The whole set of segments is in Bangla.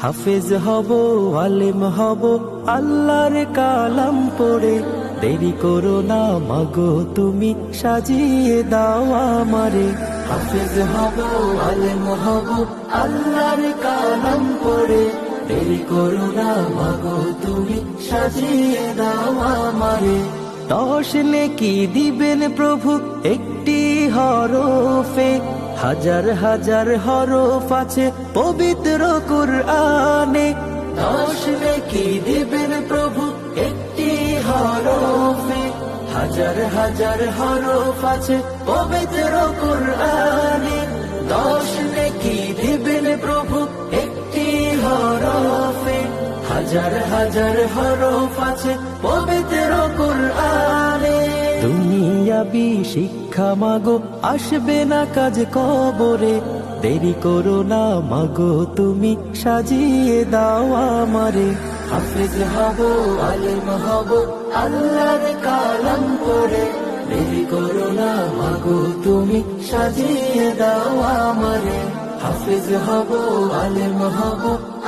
হাফেজ হব, আলেম হব, আল্লাহর কালাম পড়ে। দেরি করো না মাগো তুমি, সাজিয়ে দাও আমারে। হাফেজ হব, আলেম হব, আল্লাহর কালাম পড়ে। দেরি করো না মাগো তুমি, সাজিয়ে দাও আমারে। 10 নেকি দিবেন প্রভু একটি হরফে, হাজার হাজার হরফ আছে পবিত্র কুরআনে। 10 নেকি দিবেন প্রভু একটি হরফে, হাজার হাজার হরফ আছে পবিত্র কুরআনে। 10 নেকি দিবেন প্রভু একটি হরফে, হাজার হাজার হরফ আছে পবিত্র কুরআনে। দুনিয়াবি শিক্ষা মাগো আসবে না কাজ কবরে। দেরি করো না মাগো তুমি, সাজিয়ে দাও আমারে। হাফেজ হব, আলেম হব, আল্লাহর কালাম পড়ে। দেরি করো না মাগো তুমি, সাজিয়ে দাও আমারে। হাফেজ হব, আলেম হব,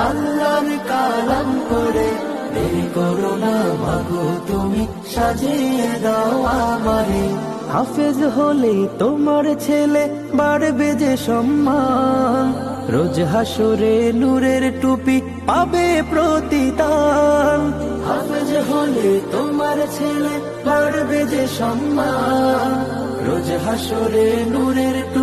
আল্লাহর কালাম পড়ে। দেরি করো না মাগো তুমি, সাজিয়ে দাও আমারে। হাফেজ হলে তোমার ছেলে বাড়বে যে সম্মান, রোজ হাসরে নূরের টুপি পাবে প্রতিদান। হাফেজ হলে তোমার ছেলে বাড়বে যে সম্মান, রোজ হাসরে নূরের টুপি